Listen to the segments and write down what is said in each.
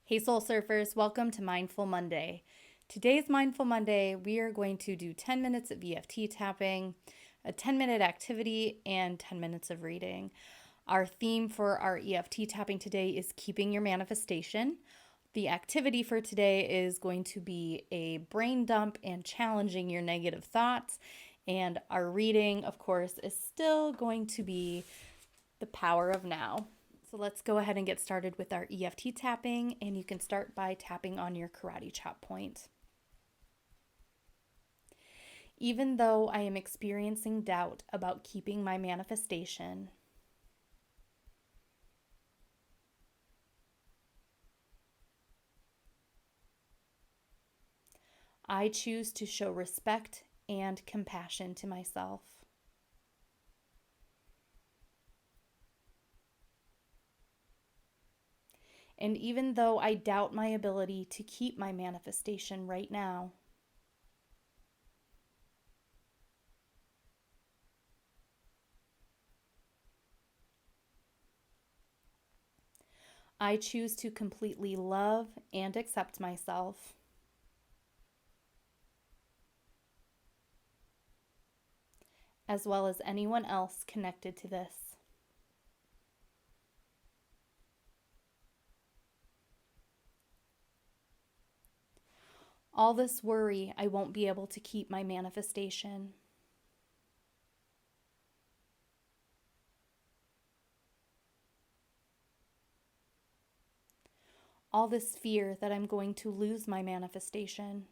Hey Soul Surfers, welcome to Mindful Monday. Today's Mindful Monday, we are going to do 10 minutes of EFT tapping, a 10-minute activity, and 10 minutes of reading. Our theme for our EFT tapping today is keeping your manifestation. The activity for today is going to be a brain dump and challenging your negative thoughts. And our reading, of course, is still going to be the power of now. So let's go ahead and get started with our EFT tapping, and you can start by tapping on your karate chop point. Even though I am experiencing doubt about keeping my manifestation, I choose to show respect and compassion to myself. And even though I doubt my ability to keep my manifestation right now, I choose to completely love and accept myself, as well as anyone else connected to this. All this worry I won't be able to keep my manifestation. All this fear that I'm going to lose my manifestation.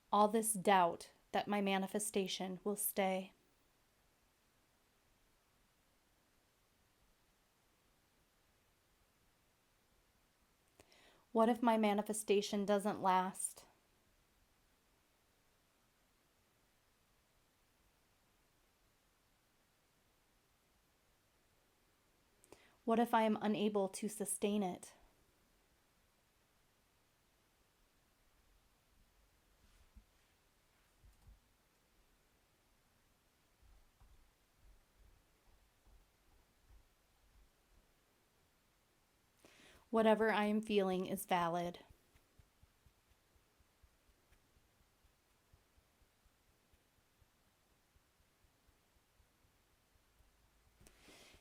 All this doubt that my manifestation will stay. What if my manifestation doesn't last? What if I am unable to sustain it? Whatever I am feeling is valid.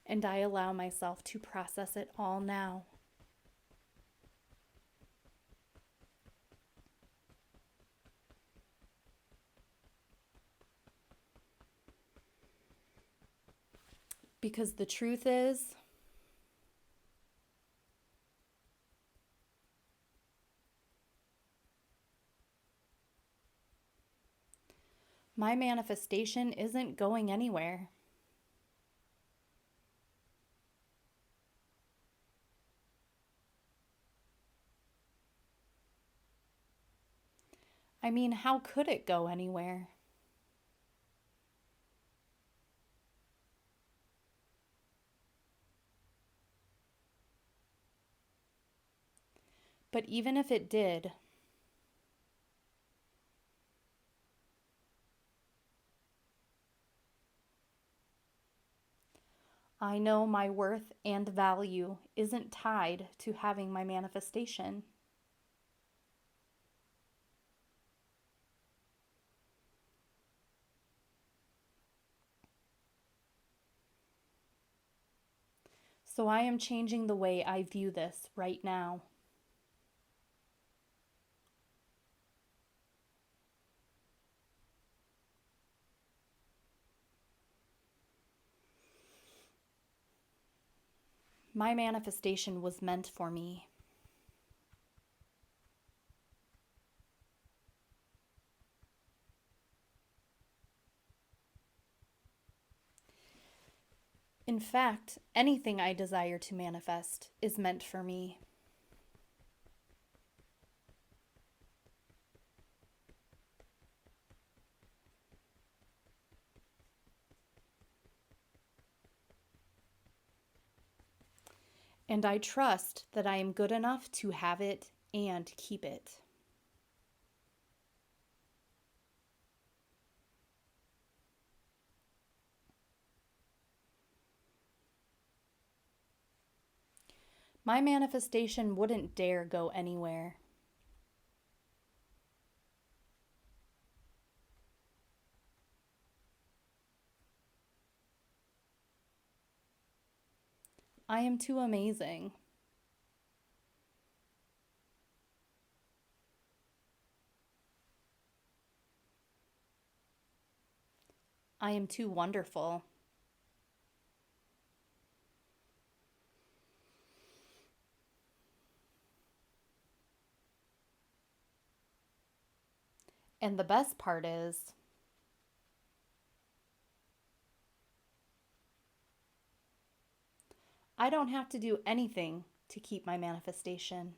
And I allow myself to process it all now. Because the truth is, my manifestation isn't going anywhere. I mean, how could it go anywhere? But even if it did, I know my worth and value isn't tied to having my manifestation. So I am changing the way I view this right now. My manifestation was meant for me. In fact, anything I desire to manifest is meant for me. And I trust that I am good enough to have it and keep it. My manifestation wouldn't dare go anywhere. I am too amazing. I am too wonderful. And the best part is, I don't have to do anything to keep my manifestation.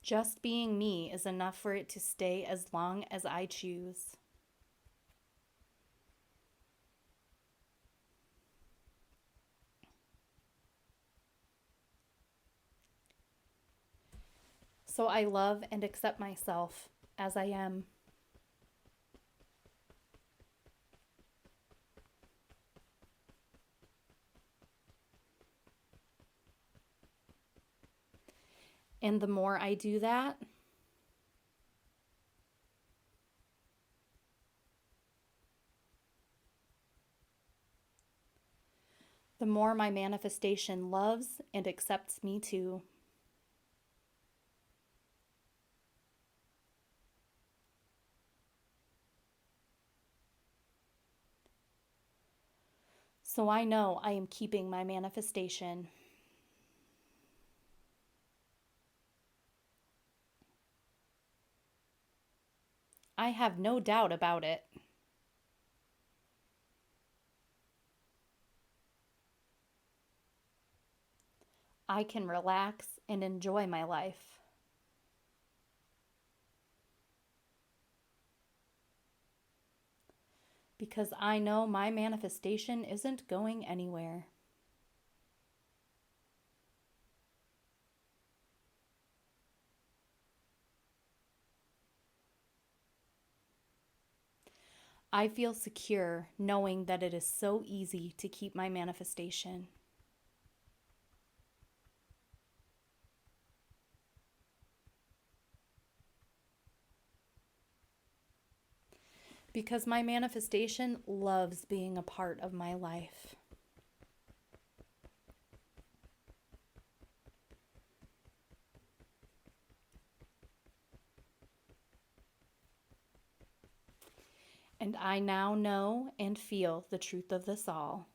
Just being me is enough for it to stay as long as I choose. So I love and accept myself as I am. And the more I do that, the more my manifestation loves and accepts me too. So I know I am keeping my manifestation. I have no doubt about it. I can relax and enjoy my life. Because I know my manifestation isn't going anywhere. I feel secure knowing that it is so easy to keep my manifestation. Because my manifestation loves being a part of my life. And I now know and feel the truth of this all.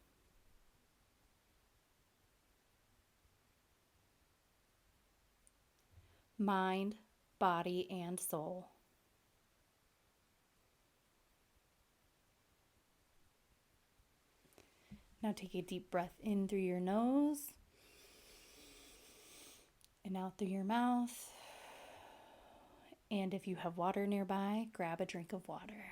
Mind, body, and soul. Now take a deep breath in through your nose and out through your mouth. And if you have water nearby, grab a drink of water.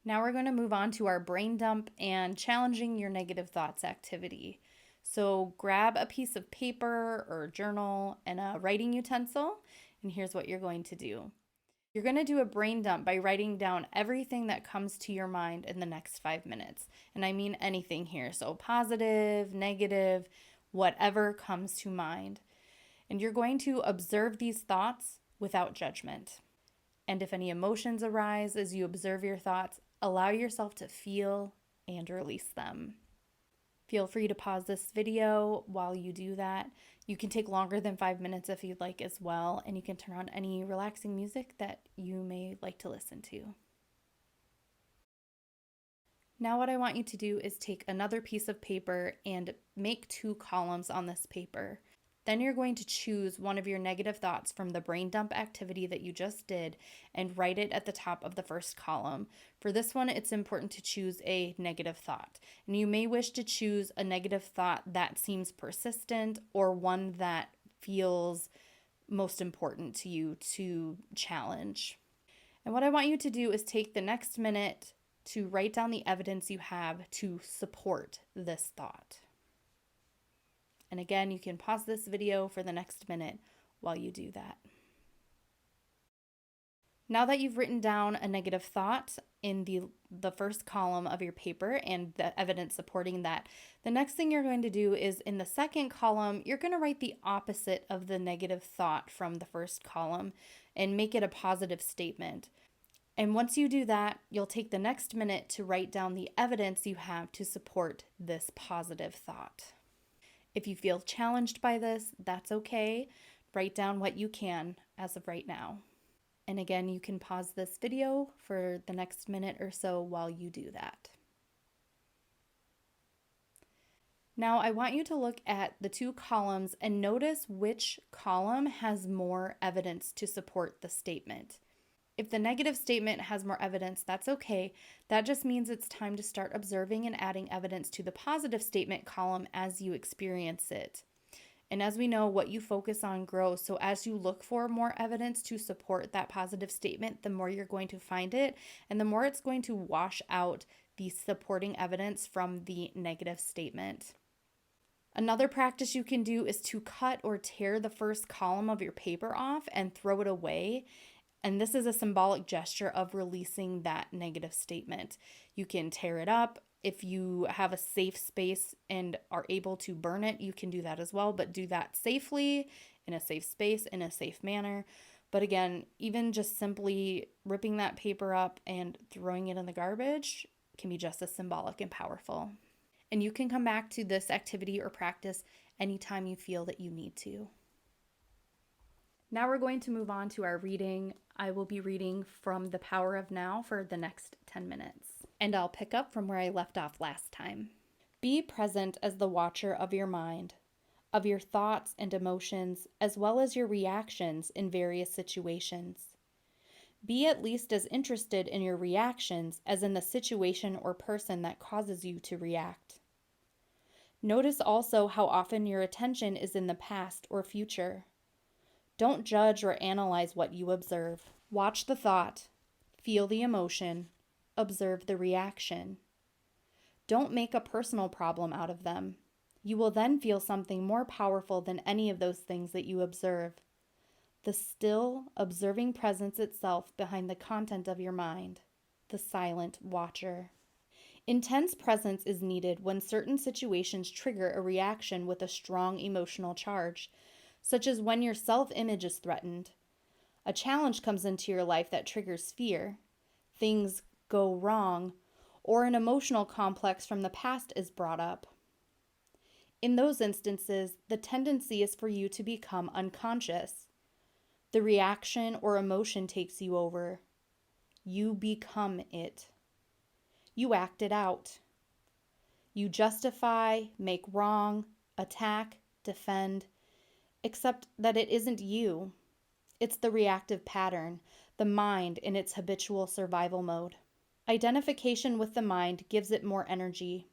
Now we're going to move on to our brain dump and challenging your negative thoughts activity. So grab a piece of paper or journal and a writing utensil, and here's what you're going to do. You're going to do a brain dump by writing down everything that comes to your mind in the next 5 minutes. And I mean anything here. So positive, negative, whatever comes to mind. And you're going to observe these thoughts without judgment. And if any emotions arise as you observe your thoughts, allow yourself to feel and release them. Feel free to pause this video while you do that. You can take longer than 5 minutes if you'd like as well, and you can turn on any relaxing music that you may like to listen to. Now what I want you to do is take another piece of paper and make 2 columns on this paper. Then you're going to choose one of your negative thoughts from the brain dump activity that you just did and write it at the top of the first column. For this one, it's important to choose a negative thought. And you may wish to choose a negative thought that seems persistent or one that feels most important to you to challenge. And what I want you to do is take the next minute to write down the evidence you have to support this thought. And again, you can pause this video for the next minute while you do that. Now that you've written down a negative thought in the first column of your paper and the evidence supporting that, the next thing you're going to do is in the second column, you're going to write the opposite of the negative thought from the first column and make it a positive statement. And once you do that, you'll take the next minute to write down the evidence you have to support this positive thought. If you feel challenged by this, that's okay. Write down what you can as of right now. And again, you can pause this video for the next minute or so while you do that. Now I want you to look at the two columns and notice which column has more evidence to support the statement. If the negative statement has more evidence, that's okay. That just means it's time to start observing and adding evidence to the positive statement column as you experience it. And as we know, what you focus on grows. So as you look for more evidence to support that positive statement, the more you're going to find it, and the more it's going to wash out the supporting evidence from the negative statement. Another practice you can do is to cut or tear the first column of your paper off and throw it away. And this is a symbolic gesture of releasing that negative statement. You can tear it up. If you have a safe space and are able to burn it, you can do that as well, but do that safely, in a safe space, in a safe manner. But again, even just simply ripping that paper up and throwing it in the garbage can be just as symbolic and powerful. And you can come back to this activity or practice anytime you feel that you need to. Now we're going to move on to our reading. I will be reading from The Power of Now for the next 10 minutes. And I'll pick up from where I left off last time. Be present as the watcher of your mind, of your thoughts and emotions, as well as your reactions in various situations. Be at least as interested in your reactions as in the situation or person that causes you to react. Notice also how often your attention is in the past or future. Don't judge or analyze what you observe. Watch the thought, feel the emotion, observe the reaction. Don't make a personal problem out of them. You will then feel something more powerful than any of those things that you observe. The still, observing presence itself behind the content of your mind. The silent watcher. Intense presence is needed when certain situations trigger a reaction with a strong emotional charge, such as when your self-image is threatened. A challenge comes into your life that triggers fear. Things go wrong, or an emotional complex from the past is brought up. In those instances, the tendency is for you to become unconscious. The reaction or emotion takes you over. You become it. You act it out. You justify, make wrong, attack, defend, except that it isn't you. It's the reactive pattern, the mind in its habitual survival mode. Identification with the mind gives it more energy.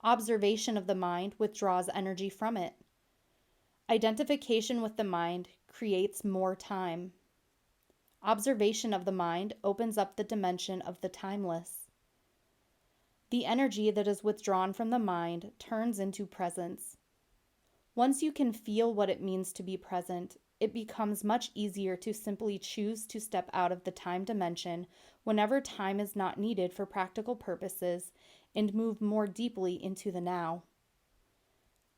Observation of the mind withdraws energy from it. Identification with the mind creates more time. Observation of the mind opens up the dimension of the timeless. The energy that is withdrawn from the mind turns into presence. Once you can feel what it means to be present, it becomes much easier to simply choose to step out of the time dimension whenever time is not needed for practical purposes and move more deeply into the now.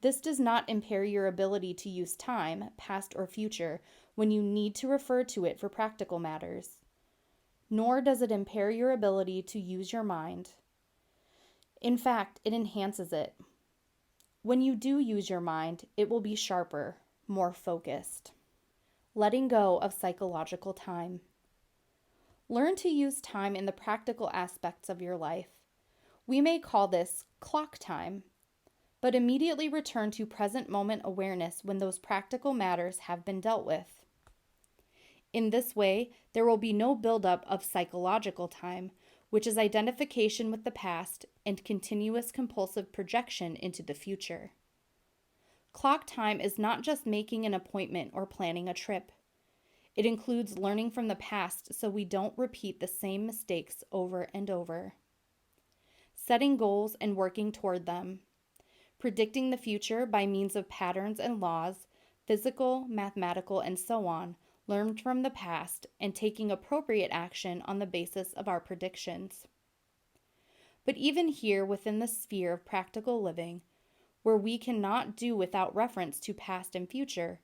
This does not impair your ability to use time, past or future, when you need to refer to it for practical matters. Nor does it impair your ability to use your mind. In fact, it enhances it. When you do use your mind, it will be sharper, more focused. Letting go of psychological time. Learn to use time in the practical aspects of your life. We may call this clock time, but immediately return to present moment awareness when those practical matters have been dealt with. In this way, there will be no buildup of psychological time, which is identification with the past and continuous compulsive projection into the future. Clock time is not just making an appointment or planning a trip. It includes learning from the past so we don't repeat the same mistakes over and over. Setting goals and working toward them. Predicting the future by means of patterns and laws, physical, mathematical, and so on, learn from the past, and taking appropriate action on the basis of our predictions. But even here within the sphere of practical living, where we cannot do without reference to past and future,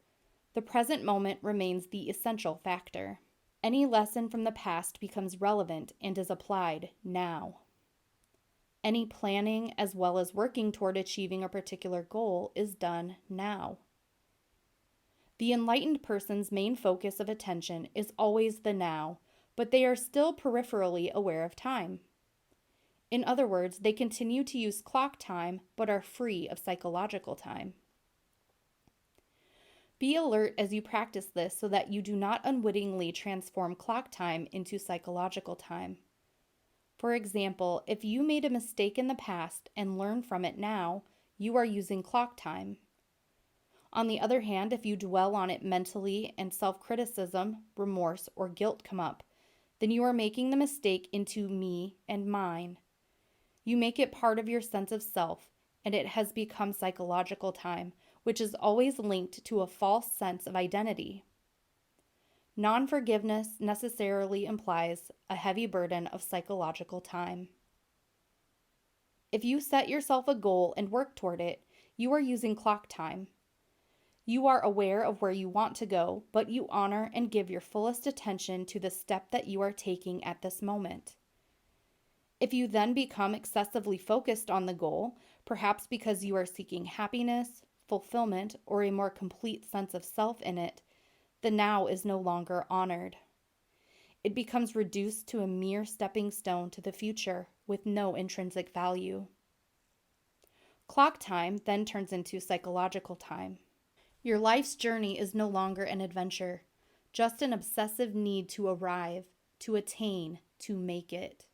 the present moment remains the essential factor. Any lesson from the past becomes relevant and is applied now. Any planning as well as working toward achieving a particular goal is done now. The enlightened person's main focus of attention is always the now, but they are still peripherally aware of time. In other words, they continue to use clock time but are free of psychological time. Be alert as you practice this so that you do not unwittingly transform clock time into psychological time. For example, if you made a mistake in the past and learn from it now, you are using clock time. On the other hand, if you dwell on it mentally and self-criticism, remorse, or guilt come up, then you are making the mistake into me and mine. You make it part of your sense of self, and it has become psychological time, which is always linked to a false sense of identity. Non-forgiveness necessarily implies a heavy burden of psychological time. If you set yourself a goal and work toward it, you are using clock time. You are aware of where you want to go, but you honor and give your fullest attention to the step that you are taking at this moment. If you then become excessively focused on the goal, perhaps because you are seeking happiness, fulfillment, or a more complete sense of self in it, the now is no longer honored. It becomes reduced to a mere stepping stone to the future with no intrinsic value. Clock time then turns into psychological time. Your life's journey is no longer an adventure, just an obsessive need to arrive, to attain, to make it.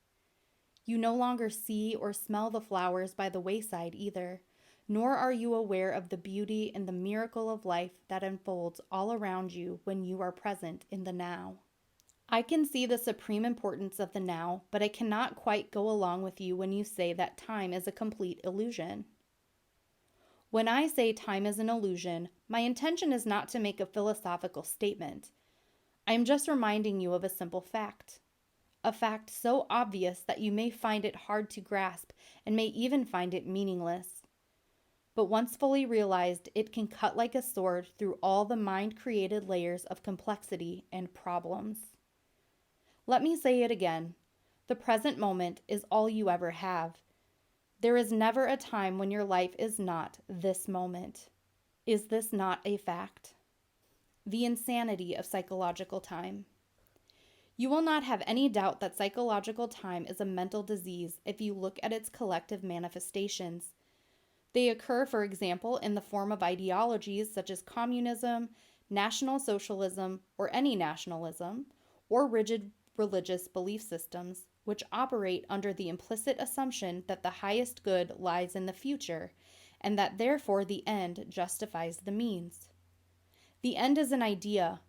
You no longer see or smell the flowers by the wayside either, nor are you aware of the beauty and the miracle of life that unfolds all around you when you are present in the now. I can see the supreme importance of the now, but I cannot quite go along with you when you say that time is a complete illusion. When I say time is an illusion, my intention is not to make a philosophical statement. I am just reminding you of a simple fact. A fact so obvious that you may find it hard to grasp and may even find it meaningless. But once fully realized, it can cut like a sword through all the mind-created layers of complexity and problems. Let me say it again. The present moment is all you ever have. There is never a time when your life is not this moment. Is this not a fact? The insanity of psychological time. You will not have any doubt that psychological time is a mental disease if you look at its collective manifestations. They occur, for example, in the form of ideologies such as communism, National Socialism, or any nationalism, or rigid religious belief systems, which operate under the implicit assumption that the highest good lies in the future, and that therefore the end justifies the means. The end is an idea,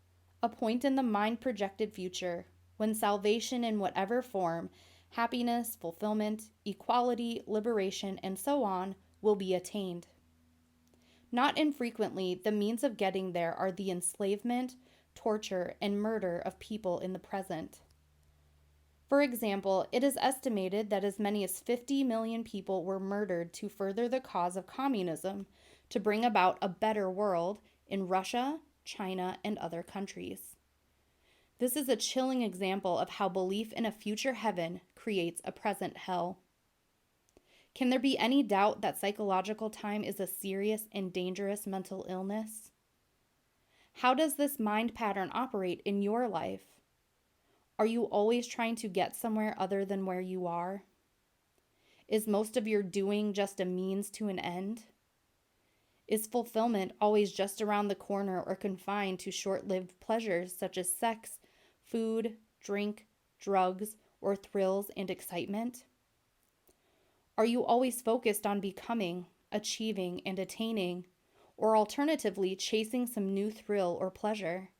a point in the mind-projected future, when salvation in whatever form, happiness, fulfillment, equality, liberation, and so on, will be attained. Not infrequently, the means of getting there are the enslavement, torture, and murder of people in the present. For example, it is estimated that as many as 50 million people were murdered to further the cause of communism, to bring about a better world in Russia, China, and other countries. This is a chilling example of how belief in a future heaven creates a present hell. Can there be any doubt that psychological time is a serious and dangerous mental illness? How does this mind pattern operate in your life? Are you always trying to get somewhere other than where you are? Is most of your doing just a means to an end? Is fulfillment always just around the corner or confined to short-lived pleasures such as sex, food, drink, drugs, or thrills and excitement? Are you always focused on becoming, achieving, and attaining, or alternatively chasing some new thrill or pleasure?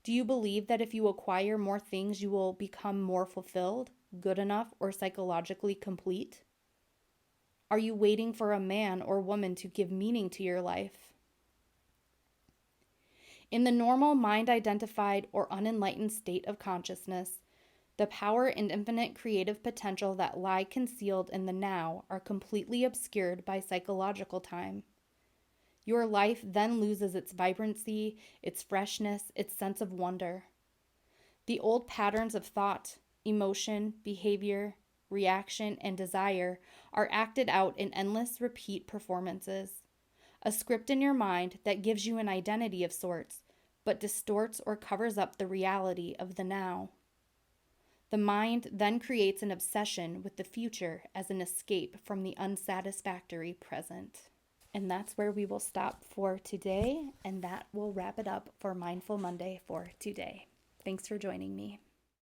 Do you believe that if you acquire more things, you will become more fulfilled, good enough, or psychologically complete? Are you waiting for a man or woman to give meaning to your life? In the normal mind-identified or unenlightened state of consciousness, the power and infinite creative potential that lie concealed in the now are completely obscured by psychological time. Your life then loses its vibrancy, its freshness, its sense of wonder. The old patterns of thought, emotion, behavior, reaction, and desire are acted out in endless repeat performances. A script in your mind that gives you an identity of sorts, but distorts or covers up the reality of the now. The mind then creates an obsession with the future as an escape from the unsatisfactory present. And that's where we will stop for today, and that will wrap it up for Mindful Monday for today. Thanks for joining me.